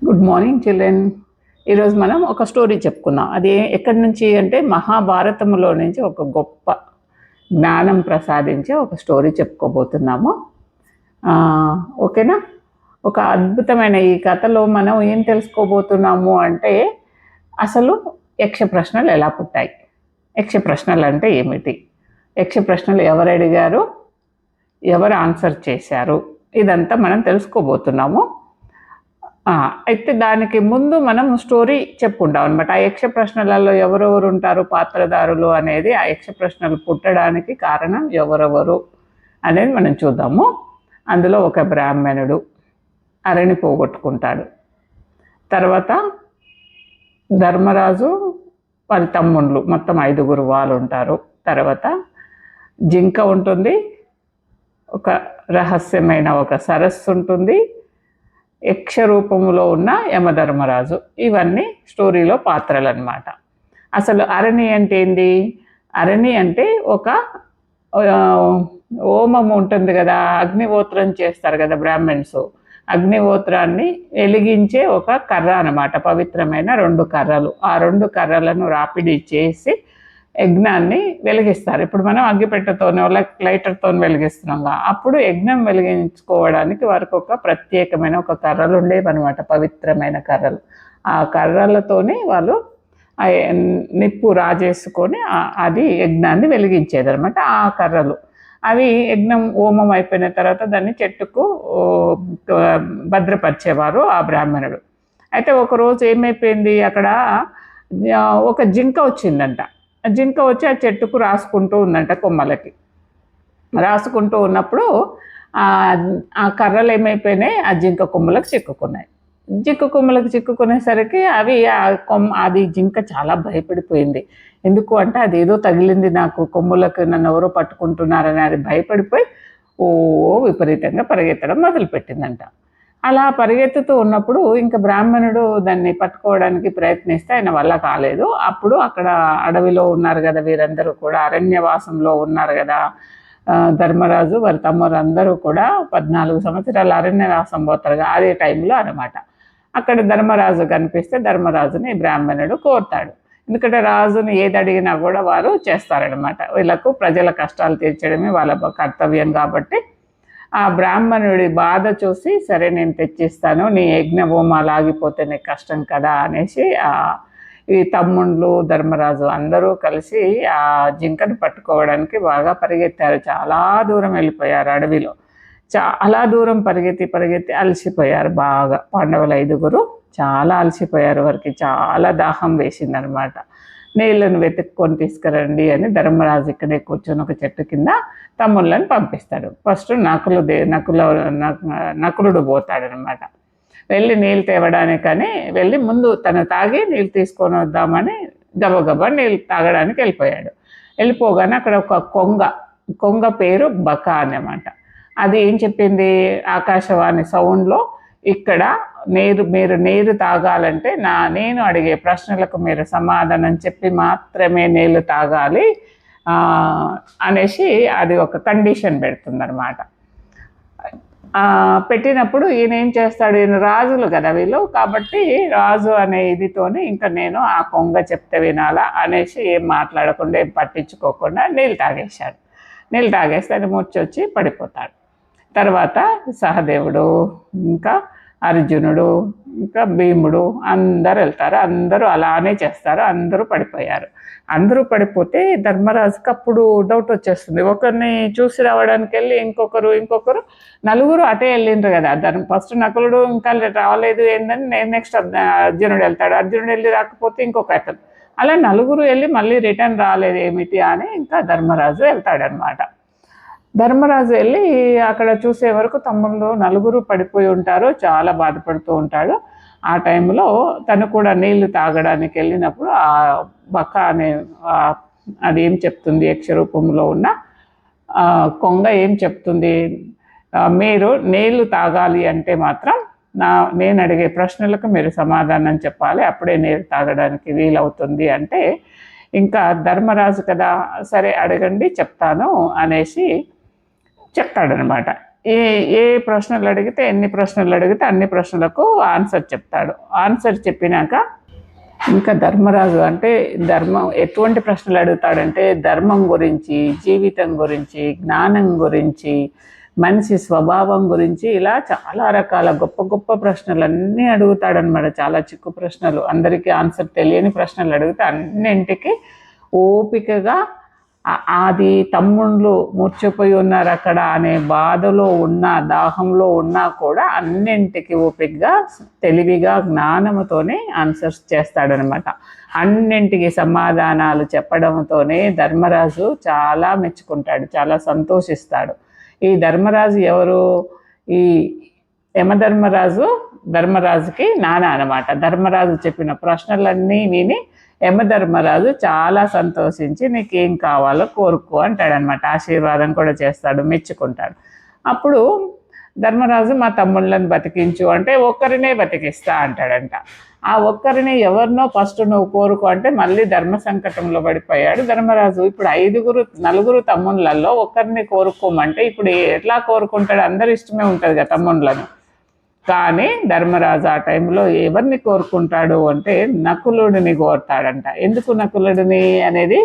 Good morning children. ఈరోజు మనం ఒక స్టోరీ చెప్పుకుందాం. అది ఎక్కడి నుంచి అంటే మహాభారతంలో నుంచి ఒక గొప్ప జ్ఞానం ప్రసాదించే ఒక స్టోరీ చెప్పుకోబోతున్నాము. ఓకేనా? ఒక అద్భుతమైన ఈ కథలో మనం ఏం తెలుసుకోబోతున్నాము అంటే అసలు యక్ష ప్రశ్నలు ఎలా పుట్టాయి, యక్ష ప్రశ్నలు అంటే ఏమిటి, యక్ష ప్రశ్నలు ఎవరు అడిగారు, ఎవరు ఆన్సర్ చేశారు, ఇదంతా మనం తెలుసుకోబోతున్నాము. అయితే దానికి ముందు మనం స్టోరీ చెప్పుకుంటాం అనమాట. ఆ యక్ష ప్రశ్నలలో ఎవరెవరు ఉంటారు పాత్రధారులు అనేది, ఆ యక్ష ప్రశ్నలు పుట్టడానికి కారణం ఎవరెవరు అనేది మనం చూద్దాము. అందులో ఒక బ్రాహ్మణుడు అరణి పోగొట్టుకుంటాడు. తర్వాత ధర్మరాజు వాళ్ళ తమ్ముళ్ళు మొత్తం 5 వాళ్ళు ఉంటారు. తర్వాత జింక ఉంటుంది, ఒక రహస్యమైన ఒక సరస్సు ఉంటుంది, యక్ష రూపంలో ఉన్న యమధర్మరాజు. ఇవన్నీ స్టోరీలో పాత్రలు అన్నమాట. అసలు అరణి అంటే ఏంది? అరణి అంటే ఒక హోమం ఉంటుంది కదా, అగ్నిహోత్రం చేస్తారు కదా బ్రాహ్మణ్స్. అగ్నిహోత్రాన్ని వెలిగించే ఒక కర్ర అన్నమాట, పవిత్రమైన 2 కర్రలు. ఆ 2 కర్రలను రాపిడి చేసి యజ్ఞాన్ని వెలిగిస్తారు. ఇప్పుడు మనం అగ్గిపెట్టెతోనో లైటర్తో వెలిగిస్తున్నాంగా, అప్పుడు యజ్ఞం వెలిగించుకోవడానికి వారికి ఒక ప్రత్యేకమైన ఒక కర్రలు ఉండేవన్నమాట, పవిత్రమైన కర్రలు. ఆ కర్రలతోనే వాళ్ళు నిప్పు రాజేసుకొని అది యజ్ఞాన్ని వెలిగించేదనమాట. ఆ కర్రలు అవి యజ్ఞం హోమం అయిపోయిన తర్వాత దాన్ని చెట్టుకు భద్రపరిచేవారు ఆ బ్రాహ్మణుడు. అయితే ఒకరోజు ఏమైపోయింది, అక్కడ ఒక జింక వచ్చిందంట. జింక వచ్చి ఆ చెట్టుకు రాసుకుంటూ ఉందంట, కొమ్మలకి రాసుకుంటూ ఉన్నప్పుడు ఆ కర్రలు ఏమైపోయినాయి, ఆ జింక కొమ్మలకు చిక్కుకున్నాయి. జింక కొమ్మలకు చిక్కుకునేసరికి అది జింక చాలా భయపడిపోయింది. ఎందుకు అంటే అదేదో తగిలింది నాకు కొమ్ములకు, నన్ను ఎవరో పట్టుకుంటున్నారని అది భయపడిపోయి విపరీతంగా పరిగెత్తడం మొదలుపెట్టిందంట. అలా పరిగెత్తుతూ ఉన్నప్పుడు ఇంకా బ్రాహ్మణుడు దాన్ని పట్టుకోవడానికి ప్రయత్నిస్తే ఆయన వల్ల కాలేదు. అప్పుడు అక్కడ అడవిలో ఉన్నారు కదా వీరందరూ కూడా, అరణ్యవాసంలో ఉన్నారు కదా ధర్మరాజు వారి తమ్ముడు అందరూ కూడా 14 సంవత్సరాలు అరణ్యవాసం పోతారు కదా, అదే టైంలో అనమాట. అక్కడ ధర్మరాజు కనిపిస్తే ధర్మరాజుని బ్రాహ్మణుడు కోరుతాడు. ఎందుకంటే రాజుని ఏది అడిగినా కూడా వారు చేస్తారనమాట. వీళ్ళకు ప్రజల కష్టాలు తీర్చడమే వాళ్ళ కర్తవ్యం కాబట్టి ఆ బ్రాహ్మణుడి బాధ చూసి, సరే నేను తెచ్చిస్తాను, నీ యజ్ఞభూమాలు ఆగిపోతే నీకు కష్టం కదా అనేసి ఈ తమ్ముళ్ళు ధర్మరాజు అందరూ కలిసి ఆ జింకను పట్టుకోవడానికి బాగా పరిగెత్తారు. చాలా దూరం వెళ్ళిపోయారు అడవిలో. చాలా దూరం పరిగెత్తి అలసిపోయారు బాగా. పాండవులు 5 చాలా అలసిపోయారు. వారికి చాలా దాహం వేసిందనమాట. నీళ్ళను వెతుక్కొని తీసుకురండి అని ధర్మరాజు ఇక్కడే కూర్చొని ఒక చెట్టు కింద తమ్ముళ్ళని పంపిస్తాడు. ఫస్ట్ నకులుడు పోతాడనమాట. వెళ్ళి నీళ్ళు తేవడానికని వెళ్ళి ముందు తను తాగి నీళ్ళు తీసుకొని వద్దామని గబగబా నీళ్ళు తాగడానికి వెళ్ళిపోయాడు. వెళ్ళిపోగానే అక్కడ ఒక కొంగ పేరు బక అన్నమాట. అది ఏం చెప్పింది, ఆకాశవాణి సౌండ్లో, ఇక్కడ మీరు నీరు తాగాలంటే నేను అడిగే ప్రశ్నలకు మీరు సమాధానం చెప్పి మాత్రమే నీళ్ళు తాగాలి అనేసి అది ఒక కండిషన్ పెడుతుందన్నమాట. పెట్టినప్పుడు ఈయన ఏం చేస్తాడు, ఈయన రాజులు కదా వీళ్ళు, కాబట్టి రాజు అనే ఇదితోనే ఇంకా నేను ఆ కొంగ చెప్తే వినాలా అనేసి ఏం మాట్లాడకుండా ఏం పట్టించుకోకుండా నీళ్ళు తాగేశాడు. నీళ్ళు తాగేస్తే అది మూర్చొచ్చి పడిపోతాడు. తర్వాత సహదేవుడు, ఇంకా అర్జునుడు, ఇంకా భీముడు అందరు వెళ్తారు. అందరూ అలానే చేస్తారు. అందరూ పడిపోయారు. అందరూ పడిపోతే ధర్మరాజుకి అప్పుడు డౌట్ వచ్చేస్తుంది. ఒకరిని చూసి రావడానికి వెళ్ళి ఇంకొకరు 4 అటే వెళ్ళిండ్రు కదా. ఫస్ట్ నకులుడు ఇంకా రాలేదు ఏందని నెక్స్ట్ అర్జునుడు వెళ్తాడు. అర్జునుడు వెళ్ళి రాకపోతే ఇంకొక అతను, అలా 4 వెళ్ళి మళ్ళీ రిటర్న్ రాలేదు ఏమిటి అని ఇంకా ధర్మరాజు వెళ్తాడనమాట. ధర్మరాజు వెళ్ళి అక్కడ చూసే వరకు తమ్ముళ్ళు 4 పడిపోయి ఉంటారు. చాలా బాధపడుతూ ఉంటాడు. ఆ టైంలో తను కూడా నీళ్లు తాగడానికి వెళ్ళినప్పుడు ఆ బక్క అనే అది ఏం చెప్తుంది, యక్షరూపంలో ఉన్న కొంగ ఏం చెప్తుంది, మీరు నీళ్లు తాగాలి అంటే మాత్రం నేను అడిగే ప్రశ్నలకు మీరు సమాధానం చెప్పాలి, అప్పుడే నీరు తాగడానికి వీలవుతుంది అంటే, ఇంకా ధర్మరాజు కదా, సరే అడగండి చెప్తాను అనేసి చెప్తాడనమాట. ఏ ఏ ప్రశ్నలు అడిగితే ఎన్ని ప్రశ్నలు అడిగితే అన్ని ప్రశ్నలకు ఆన్సర్ చెప్తాడు. ఆన్సర్ చెప్పినాక ఇంకా ధర్మరాజు అంటే ధర్మం ఎటువంటి ప్రశ్నలు అడుగుతాడంటే ధర్మం గురించి, జీవితం గురించి, జ్ఞానం గురించి, మనిషి స్వభావం గురించి, ఇలా చాలా రకాల గొప్ప గొప్ప ప్రశ్నలన్నీ అడుగుతాడనమాట. చాలా చిక్కు ప్రశ్నలు, అందరికీ ఆన్సర్ తెలియని ప్రశ్నలు అడిగితే అన్నింటికి ఓపికగా అది తమ్ముళ్ళు మూర్చిపోయి ఉన్నారు అక్కడ అనే బాధలో ఉన్నా, దాహంలో ఉన్నా కూడా అన్నింటికి ఓపికగా, తెలివిగా, జ్ఞానంతోనే ఆన్సర్స్ చేస్తాడనమాట. అన్నింటికి సమాధానాలు చెప్పడంతోనే ధర్మరాజు చాలా మెచ్చుకుంటాడు, చాలా సంతోషిస్తాడు. ఈ ధర్మరాజు ఎవరు? ఈ యమధర్మరాజు ధర్మరాజుకి నాన్న అనమాట. ధర్మరాజు చెప్పిన ప్రశ్నలన్నీ విని యమధర్మరాజు చాలా సంతోషించి నీకేం కావాలో కోరుకో అంటాడనమాట. ఆశీర్వాదం కూడా చేస్తాడు, మెచ్చుకుంటాడు. అప్పుడు ధర్మరాజు మా తమ్ముళ్ళని బతికించు అంటే ఒక్కరినే బతికిస్తా అంటాడంట. ఆ ఒక్కరిని ఎవరినో ఫస్ట్ నువ్వు కోరుకో అంటే మళ్ళీ ధర్మ సంకటంలో పడిపోయాడు ధర్మరాజు. ఇప్పుడు నలుగురు తమ్ముళ్ళల్లో ఒక్కరిని కోరుకోమంటే ఇప్పుడు ఎట్లా కోరుకుంటాడు? అందరి ఇష్టమే ఉంటుంది కదా తమ్ముళ్ళను. కానీ ధర్మరాజు ఆ టైంలో ఎవరిని కోరుకుంటాడు అంటే నకులుడిని కోరుతాడంట. ఎందుకు నకులుడిని అనేది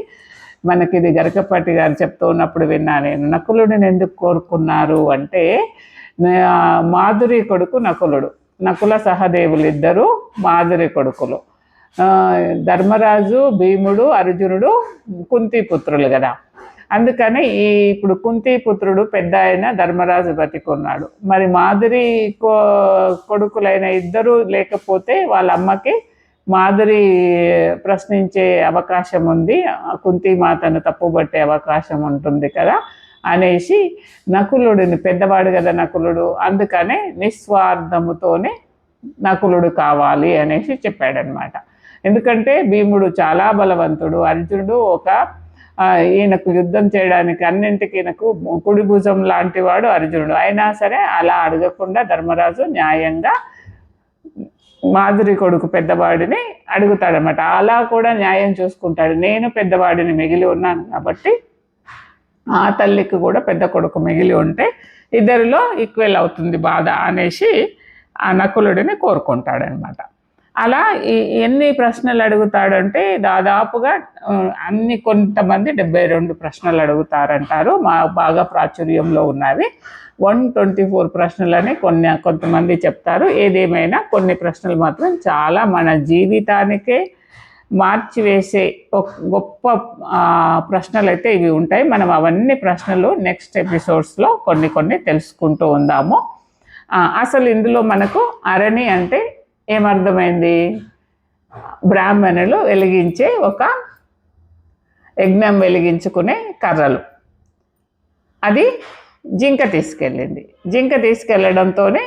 మనకి ఇది గరికపాటి గారు చెప్తూ ఉన్నప్పుడు విన్నా నేను. నకులుడిని ఎందుకు కోరుకున్నారు అంటే మాధురి కొడుకు నకులుడు, నకుల సహదేవులు ఇద్దరు మాధురి కొడుకులు. ధర్మరాజు, భీముడు, అర్జునుడు కుంతి పుత్రులు కదా. అందుకని ఇప్పుడు కుంతి పుత్రుడు పెద్ద అయిన ధర్మరాజు బతికున్నాడు. మరి మాధురి కొడుకులైన ఇద్దరు లేకపోతే వాళ్ళ అమ్మకి మాధురి ప్రశ్నించే అవకాశం ఉంది, కుంతి మాతను తప్పుబట్టే అవకాశం ఉంటుంది కదా అనేసి నకులుడిని, పెద్దవాడు కదా నకులుడు, అందుకనే నిస్వార్థముతోనే నకులుడు కావాలి అనేసి చెప్పాడనమాట. ఎందుకంటే భీముడు చాలా బలవంతుడు, అర్జునుడు ఈయనకు యుద్ధం చేయడానికి అన్నింటికి ఈయనకు కుడి భుజం లాంటి వాడు అర్జునుడు. అయినా సరే అలా అడగకుండా ధర్మరాజు న్యాయంగా మాధురి కొడుకు పెద్దవాడిని అడుగుతాడనమాట. అలా కూడా న్యాయం చూసుకుంటాడు. నేను పెద్దవాడిని మిగిలి ఉన్నాను కాబట్టి ఆ తల్లికి కూడా పెద్ద కొడుకు మిగిలి ఉంటే ఇద్దరిలో ఈక్వెల్ అవుతుంది బాధ అనేసి ఆ నకులుడిని కోరుకుంటాడనమాట. అలా ఎన్ని ప్రశ్నలు అడుగుతాడంటే దాదాపుగా కొంతమంది 72 ప్రశ్నలు అడుగుతారంటారు. బాగా ప్రాచుర్యంలో ఉన్నవి 124 ప్రశ్నలని కొంతమంది చెప్తారు. ఏదేమైనా కొన్ని ప్రశ్నలు మాత్రం చాలా మన జీవితానికే మార్చివేసే గొప్ప ప్రశ్నలు అయితే ఇవి ఉంటాయి. మనం అవన్నీ ప్రశ్నలు నెక్స్ట్ ఎపిసోడ్స్లో కొన్ని తెలుసుకుంటూ ఉందాము. అసలు ఇందులో మనకు అరణి అంటే ఏమర్థమైంది? బ్రాహ్మణులు వెలిగించే ఒక యజ్ఞం వెలిగించుకునే కర్రలు. అది జింక తీసుకెళ్ళింది. జింక తీసుకెళ్ళడంతోనే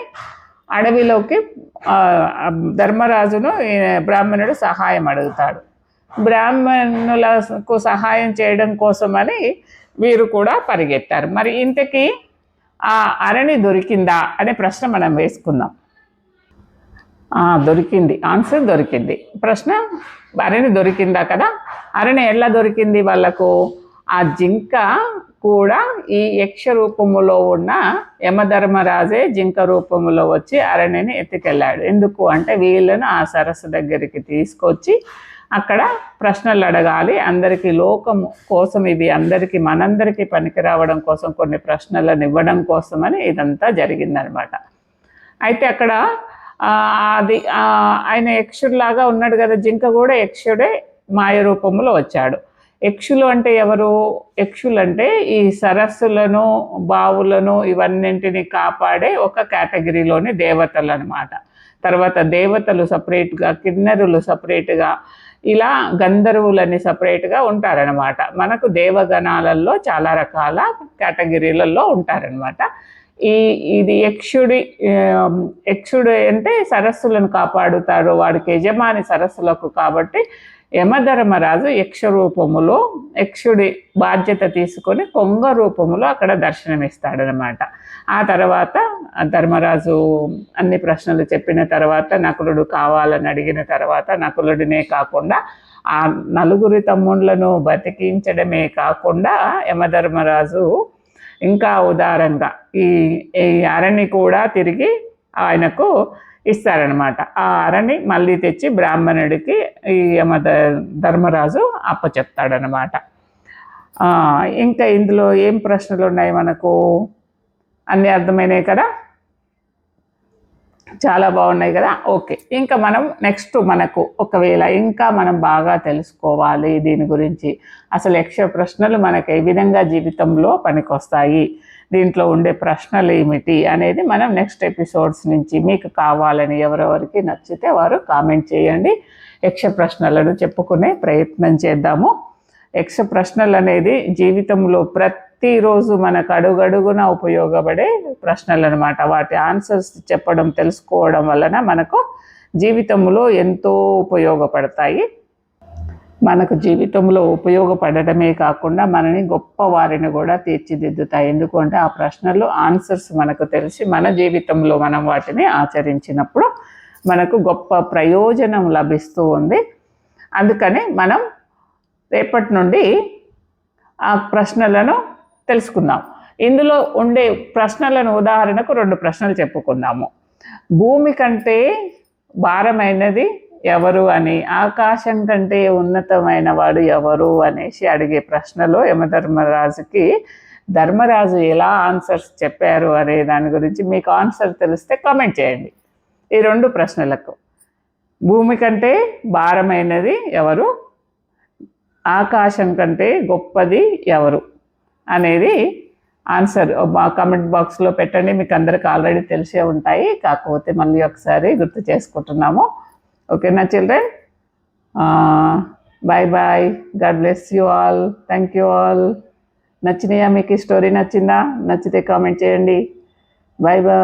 అడవిలోకి ధర్మరాజును బ్రాహ్మణుడు సహాయం అడుగుతాడు. బ్రాహ్మణులకు సహాయం చేయడం కోసమని వీరు కూడా పరిగెత్తారు. మరి ఇంతకీ ఆ అరణి దొరికిందా అనే ప్రశ్న మనం వేసుకుందాం. దొరికింది, ఆన్సర్ దొరికింది. ప్రశ్న అరణి దొరికిందా కదా. అరణి ఎలా దొరికింది వాళ్ళకు? ఆ జింక కూడా ఈ యక్ష రూపములో ఉన్న యమధర్మరాజే జింక రూపములో వచ్చి అరణిని ఎత్తుకెళ్ళాడు. ఎందుకు అంటే వీళ్ళను ఆ సరస్సు దగ్గరికి తీసుకొచ్చి అక్కడ ప్రశ్నలు అడగాలి, అందరికీ లోకం కోసం, ఇది అందరికీ మనందరికీ పనికి రావడం కోసం కొన్ని ప్రశ్నలను ఇవ్వడం కోసమని ఇదంతా జరిగిందనమాట. అయితే అక్కడ ఆయన యక్షుడిలాగా ఉన్నాడు కదా, జింక కూడా యక్షుడే మాయ రూపంలో వచ్చాడు. యక్షులు అంటే ఎవరు? యక్షులు అంటే ఈ సరస్సులను, బావులను ఇవన్నింటిని కాపాడే ఒక కేటగిరీలోని దేవతలు అనమాట. తర్వాత దేవతలు సపరేట్గా, కిన్నెరులు సపరేట్గా, ఇలా గంధర్వులని సపరేట్గా ఉంటారనమాట. మనకు దేవగణాలలో చాలా రకాల కేటగిరీలలో ఉంటారనమాట. ఇది యక్షుడు అంటే సరస్సులను కాపాడుతాడు, వాడికి యజమాని సరస్సులకు. కాబట్టి యమధర్మరాజు యక్ష రూపములో యక్షుడి బాధ్యత తీసుకొని కొంగ రూపములో అక్కడ దర్శనమిస్తాడనమాట. ఆ తర్వాత ధర్మరాజు అన్ని ప్రశ్నలు చెప్పిన తర్వాత నకులుడు కావాలని అడిగిన తర్వాత నకులుడినే కాకుండా ఆ నలుగురి తమ్ముళ్లను బతికించడమే కాకుండా యమధర్మరాజు ఇంకా ఉదారంగా ఈ ఈ అరణి కూడా తిరిగి ఆయనకు ఇస్తారనమాట. ఆ అరణి మళ్ళీ తెచ్చి బ్రాహ్మణుడికి ఈ ధర్మరాజు అప్పచెప్తాడనమాట. ఇంకా ఇందులో ఏం ప్రశ్నలు ఉన్నాయి మనకు? అన్నీ అర్థమైనాయి కదా, చాలా బాగున్నాయి కదా. ఓకే, ఇంకా మనం నెక్స్ట్ మనకు ఒకవేళ ఇంకా మనం బాగా తెలుసుకోవాలి దీని గురించి, అసలు యక్ష ప్రశ్నలు మనకు ఏ విధంగా జీవితంలో పనికొస్తాయి, దీంట్లో ఉండే ప్రశ్నలు ఏమిటి అనేది మనం నెక్స్ట్ ఎపిసోడ్స్ నుంచి మీకు కావాలని ఎవరెవరికి నచ్చితే వారు కామెంట్ చేయండి. యక్ష ప్రశ్నలను చెప్పుకునే ప్రయత్నం చేద్దాము. యక్ష ప్రశ్నలు అనేది జీవితంలో ప్రతిరోజు మనకు అడుగడుగున ఉపయోగపడే ప్రశ్నలు అనమాట. వాటి ఆన్సర్స్ చెప్పడం తెలుసుకోవడం వలన మనకు జీవితంలో ఎంతో ఉపయోగపడతాయి. మనకు జీవితంలో ఉపయోగపడటమే కాకుండా మనని గొప్ప వారిని కూడా తీర్చిదిద్దుతాయి. ఎందుకంటే ఆ ప్రశ్నలు ఆన్సర్స్ మనకు తెలిసి మన జీవితంలో మనం వాటిని ఆచరించినప్పుడు మనకు గొప్ప ప్రయోజనం లభిస్తూ ఉంది. అందుకని మనం రేపటి నుండి ఆ ప్రశ్నలను తెలుసుకుందాం. ఇందులో ఉండే ప్రశ్నలను ఉదాహరణకు 2 ప్రశ్నలు చెప్పుకుందాము. భూమి కంటే భారమైనది ఎవరు అని, ఆకాశం కంటే ఉన్నతమైన వాడు ఎవరు అనేసి అడిగే ప్రశ్నలో యమధర్మరాజుకి ధర్మరాజు ఎలా ఆన్సర్స్ చెప్పారు అనే దాని గురించి మీకు ఆన్సర్ తెలిస్తే కామెంట్ చేయండి. ఈ 2 ప్రశ్నలకు భూమి కంటే భారమైనది ఎవరు, ఆకాశం కంటే గొప్పది ఎవరు అనేది ఆన్సర్ మా కామెంట్ బాక్స్లో పెట్టండి. మీకు అందరికి ఆల్రెడీ తెలిసే ఉంటాయి, కాకపోతే మళ్ళీ ఒకసారి గుర్తు చేసుకుంటున్నాము. ఓకేనా children? Bye bye, god bless you all, thank you all. నచ్చినాయా మీకు? ఈ స్టోరీ నచ్చిందా? నచ్చితే కామెంట్ చేయండి. Bye bye.